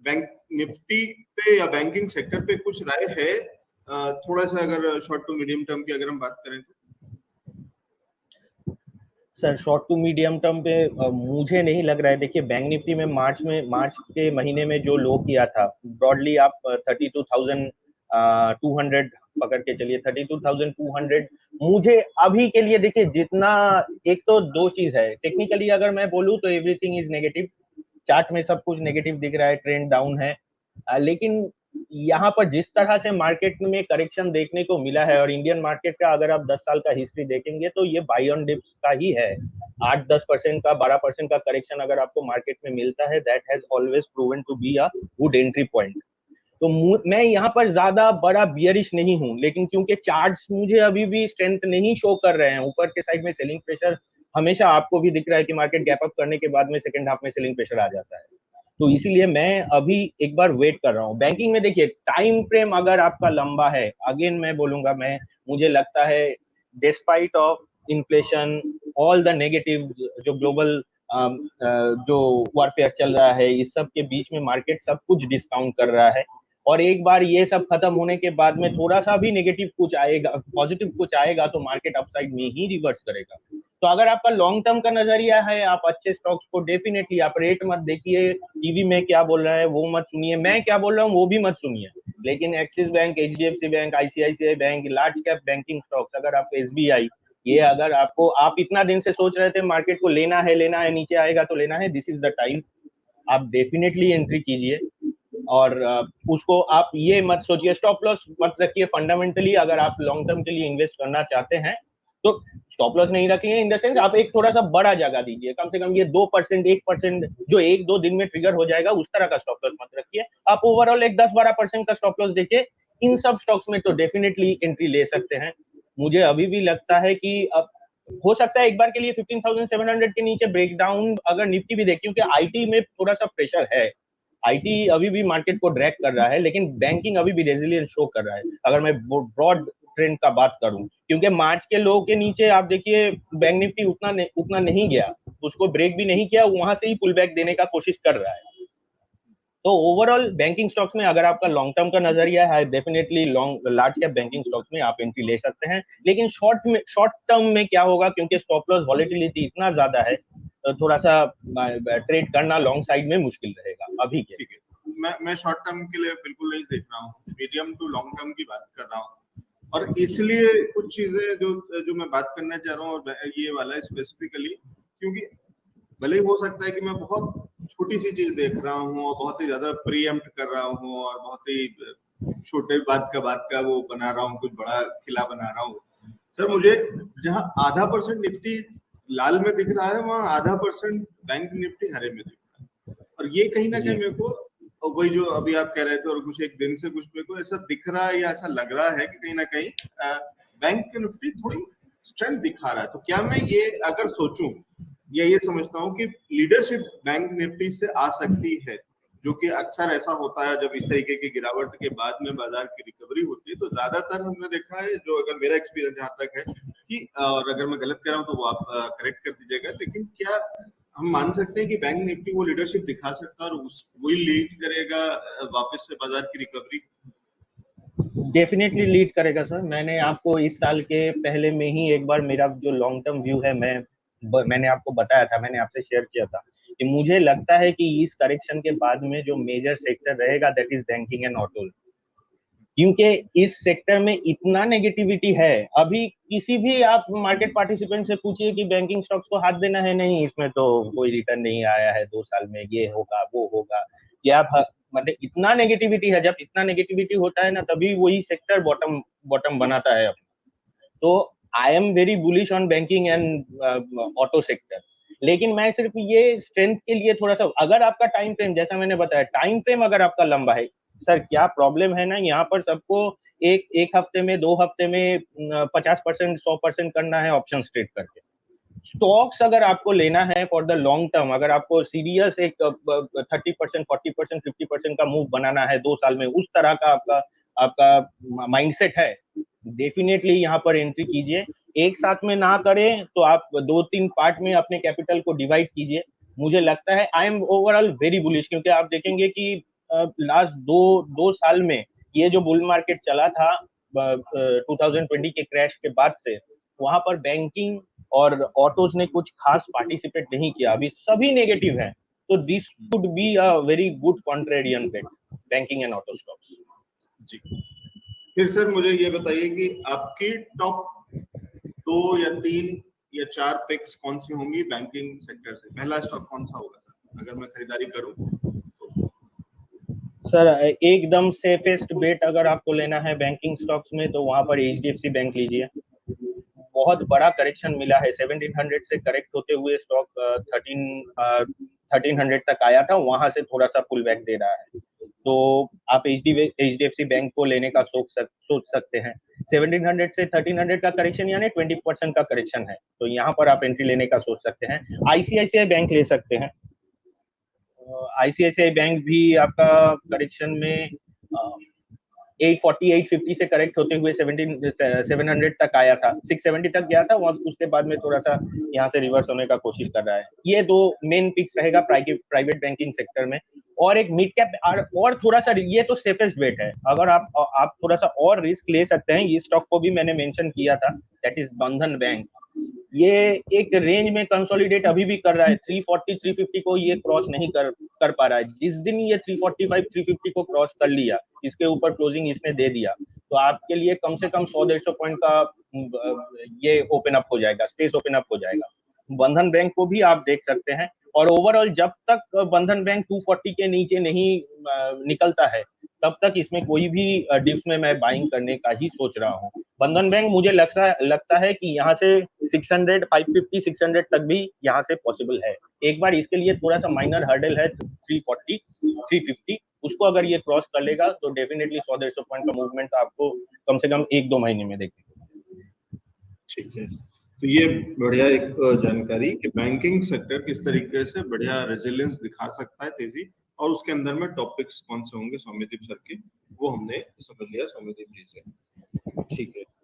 Bank Nifty पे या banking sector पे कुछ राय है? थोड़ा सा अगर शॉर्ट टू मीडियम टर्म की अगर हम बात करें तो। Sir short to medium term पे मुझे नहीं लग रहा है। देखिए बैंक निफ्टी में मार्च के महीने में जो लो किया था, ब्रॉडली आप 32,200 पकड़ के चलिए, 32,200। मुझे अभी के लिए देखिए जितना, एक तो दो चीज है, टेक्निकली अगर मैं बोलूँ तो एवरीथिंग इज नेगेटिव, चार्ट में सब कुछ नेगेटिव दिख रहा है, ट्रेंड डाउन है। लेकिन यहाँ पर जिस तरह से मार्केट में करेक्शन देखने को मिला है, और इंडियन मार्केट का अगर आप 10 साल का हिस्ट्री देखेंगे तो ये बाई ऑन डिप्स का ही है। 8-10% का, 12% का करेक्शन अगर आपको मार्केट में मिलता है, that has always proven to be a good entry point. तो मैं यहाँ पर ज्यादा बड़ा बियरिश नहीं हूँ, लेकिन क्योंकि चार्ट्स मुझे अभी भी स्ट्रेंथ नहीं शो कर रहे हैं, ऊपर के साइड में सेलिंग प्रेशर हमेशा आपको भी दिख रहा है कि मार्केट गैप अप करने के बाद में सेकंड हाफ में सेलिंग प्रेशर आ जाता है। तो इसीलिए मैं अभी एक बार वेट कर रहा हूँ। बैंकिंग में देखिए टाइम फ्रेम अगर आपका लंबा है, अगेन मैं बोलूंगा, मुझे लगता है despite of inflation, all the negative जो ग्लोबल जो वॉरफेयर चल रहा है, इस सब के बीच में मार्केट सब कुछ डिस्काउंट कर रहा है। और एक बार ये सब खत्म होने के बाद में थोड़ा सा भी नेगेटिव कुछ आएगा, पॉजिटिव कुछ आएगा, तो मार्केट अपसाइड में ही रिवर्स करेगा। तो अगर आपका लॉन्ग टर्म का नजरिया है, आप अच्छे स्टॉक्स को डेफिनेटली, आप रेट मत देखिए, टीवी में क्या बोल रहा है वो मत सुनिए, मैं क्या बोल रहा हूँ वो भी मत सुनिए, लेकिन axis bank, HDFC bank, ICICI bank, large cap banking stocks, अगर आप एसबीआई, ये अगर आपको, आप इतना दिन से सोच रहे थे मार्केट को लेना है, नीचे आएगा तो लेना है, दिस इज द टाइम, आप डेफिनेटली एंट्री कीजिए। और उसको आप ये मत सोचिए, स्टॉप लॉस मत रखिए। फंडामेंटली अगर आप लॉन्ग टर्म के लिए इन्वेस्ट करना चाहते हैं तो स्टॉप लॉस नहीं रखिए, इन द सेंस आप एक थोड़ा सा बड़ा जगह दीजिए, कम से कम ये 2%, 1% जो 1-2 दिन में ट्रिगर हो जाएगा, उस तरह का स्टॉप लॉस मत रखिए। आप ओवरऑल एक 10-12% का स्टॉप लॉस देखिए। इन सब स्टॉक्स में तो डेफिनेटली एंट्री ले सकते हैं। मुझे अभी भी लगता है कि अब हो सकता है एक बार के लिए 15,700 के नीचे ब्रेकडाउन अगर निफ्टी भी देखे, क्योंकि आईटी में थोड़ा सा प्रेशर है, आईटी अभी भी मार्केट को ड्रैग कर रहा है, लेकिन बैंकिंग अभी भी रेजिलियंस शो कर रहा है, अगर मैं ब्रॉड ट्रेंड का बात करूं। क्योंकि मार्च के लो के नीचे आप देखिए बैंक निफ्टी उतना नहीं गया, उसको ब्रेक भी नहीं किया, वहां से ही पुल बैक देने का कोशिश कर रहा है। तो ओवरऑल बैंकिंग स्टॉक्स में अगर आपका लॉन्ग टर्म का नजरिया है, definitely large cap banking stocks में आप एंट्री ले सकते हैं। लेकिन शॉर्ट टर्म में क्या होगा, क्योंकि स्टॉप लॉस वॉलेटिलिटी इतना ज्यादा है, तो थोड़ा सा ट्रेड करना लॉन्ग साइड में मुश्किल रहेगा अभी के। ठीक है, मैं शॉर्ट टर्म के लिए बिल्कुल नहीं देख रहा हूँ, मीडियम टू लॉन्ग टर्म की बात कर रहा हूँ। और इसलिए कुछ चीजें जो मैं बात करना चाह रहा हूँ, और ये वाला स्पेसिफिकली, क्योंकि भले हो सकता है कि मैं बहुत छोटी सी चीज देख रहा हूँ और बहुत ही ज्यादा प्रीएम्प्ट कर रहा हूँ और बहुत ही छोटे बात का वो बना रहा हूँ, कुछ बड़ा किला बना रहा हूँ। सर मुझे जहाँ 0.5% निफ्टी लाल में दिख रहा है, वहाँ 0.5% बैंक निफ्टी हरे में दिख रहा है। और ये कहीं ना कहीं मेरे को वही जो अभी आप कह रहे थे, और कुछ एक दिन से कुछ मेरे को ऐसा दिख रहा है या ऐसा लग रहा है कि कहीं ना कहीं बैंक निफ्टी थोड़ी स्ट्रेंथ दिखा रहा है। तो क्या मैं ये अगर सोचूं या ये समझता हूँ कि लीडरशिप बैंक निफ्टी से आ सकती है, जो कि अक्सर ऐसा होता है जब इस तरीके की गिरावट के बाद में बाजार की रिकवरी होती है, तो ज्यादातर हमने देखा है, जो अगर मेरा एक्सपीरियंस जहां तक है कि, और अगर मैं गलत कर रहा हूँ तो वो आप करेक्ट कर दीजिएगा, लेकिन क्या हम मान सकते हैं कि बैंक निफ्टी वो लीडरशिप दिखा सकता है और वही लीड करेगा वापस से बाजार की रिकवरी? डेफिनेटली लीड करेगा सर। मैंने आपको इस साल के पहले में ही एक बार मेरा जो लॉन्ग टर्म व्यू है, मैंने आपको बताया था, मैंने आपसे शेयर किया था कि मुझे लगता है कि इस करेक्शन के बाद में जो मेजर सेक्टर रहेगा that is banking and auto. क्योंकि इस सेक्टर में इतना नेगेटिविटी है। अभी किसी भी आप मार्केट पार्टिसिपेंट से पूछिए कि बैंकिंग स्टॉक्स को हाथ देना है, नहीं इसमें तो कोई रिटर्न नहीं आया है 2 साल में, ये होगा वो होगा, या मतलब इतना नेगेटिविटी है। जब इतना नेगेटिविटी होता है ना, तभी वही सेक्टर बॉटम बनाता है। तो I am very bullish on banking and auto sector. लेकिन मैं सिर्फ ये स्ट्रेंथ के लिए थोड़ा सा, अगर आपका टाइम फ्रेम, जैसा मैंने बताया, टाइम फ्रेम अगर आपका लंबा है, सर क्या प्रॉब्लम है ना, यहाँ पर सबको एक हफ्ते में, 2 हफ्ते में 50%, 100% करना है ऑप्शन ट्रेड करके। स्टॉक्स अगर आपको लेना है फॉर द लॉन्ग टर्म, अगर आपको सीरियस एक 30%, 40%, 50% का मूव बनाना है 2 साल में, उस तरह का आपका माइंडसेट है, डेफिनेटली यहाँ पर एंट्री कीजिए। एक साथ में ना करें तो आप 2-3 पार्ट में अपने कैपिटल को डिवाइड कीजिए। मुझे लगता है I am overall very bullish, क्योंकि आप देखेंगे कि लास्ट दो साल में ये जो बुल मार्केट चला था 2020 के क्रैश के बाद से, वहां पर बैंकिंग और ऑटोज ने कुछ खास पार्टिसिपेट नहीं किया, अभी सभी नेगेटिव हैं। तो this could be a very good contrarian bet, banking and auto stocks. जी, फिर सर मुझे ये बताइए कि आपकी टॉप 2 या 3 या 4 पिक्स कौन सी होंगी बैंकिंग सेक्टर से? पहला स्टॉक कौन सा होगा अगर मैं खरीदारी करूं? सर एकदम सेफेस्ट बेट अगर आपको लेना है बैंकिंग स्टॉक्स में, तो वहां पर HDFC बैंक लीजिए। बहुत बड़ा करेक्शन मिला है, 1700 से करेक्ट होते हुए स्टॉक 1300 तक आया था, वहां से थोड़ा सा पुल बैक दे रहा है। तो आप HDFC बैंक को लेने का सोच सकते हैं। 1700 से 1300 का करेक्शन यानी 20% का करेक्शन है, तो यहाँ पर आप एंट्री लेने का सोच सकते हैं। ICICI बैंक ले सकते हैं। ICICI बैंक भी आपका करेक्शन में 840 850 से करेक्ट होते हुए 700 तक आया था, 670 तक गया था, उसके बाद में थोड़ा सा यहाँ से रिवर्स होने का कोशिश कर रहा है। ये 2 मेन पिक्स रहेगा प्राइवेट बैंकिंग सेक्टर में। और एक मिड कैप और थोड़ा सा, ये तो सेफेस्ट बेट है। अगर आप थोड़ा सा और रिस्क ले सकते हैं, ये स्टॉक को भी मैंने मेंशन किया था, दैट इज बंधन बैंक। ये एक रेंज में कंसोलिडेट अभी भी कर रहा है, 340 350 को ये क्रॉस नहीं कर पा रहा है। जिस दिन ये 345 350 को क्रॉस कर लिया, इसके ऊपर क्लोजिंग इसने दे दिया, तो आपके लिए कम से कम 100-150 पॉइंट का ये ओपन अप हो जाएगा, स्पेस ओपन अप हो जाएगा। बंधन बैंक को भी आप देख सकते हैं। और ओवरऑल जब तक बंधन बैंक 240 के नीचे नहीं निकलता है, तब तक इसमें कोई भी डिप्स में मैं बाइंग करने का ही सोच रहा हूँ। बंधन बैंक मुझे लगता है कि यहाँ से 600 550 600 तक भी यहाँ से पॉसिबल है। एक बार इसके लिए थोड़ा सा माइनर हर्डल है 340 350, उसको अगर ये क्रॉस कर लेगा तो डेफिनेटली 100-150 पॉइंट का मूवमेंट आपको कम से कम 1-2 महीने में देखेंगे। ठीक है, तो ये बढ़िया एक जानकारी कि बैंकिंग सेक्टर किस तरीके से बढ़िया रेजिलियंस दिखा सकता है तेजी, और उसके अंदर में टॉपिक्स कौन से होंगे सौम्यदीप सर के, वो हमने समझ लिया सौम्यदीप जी से। ठीक है।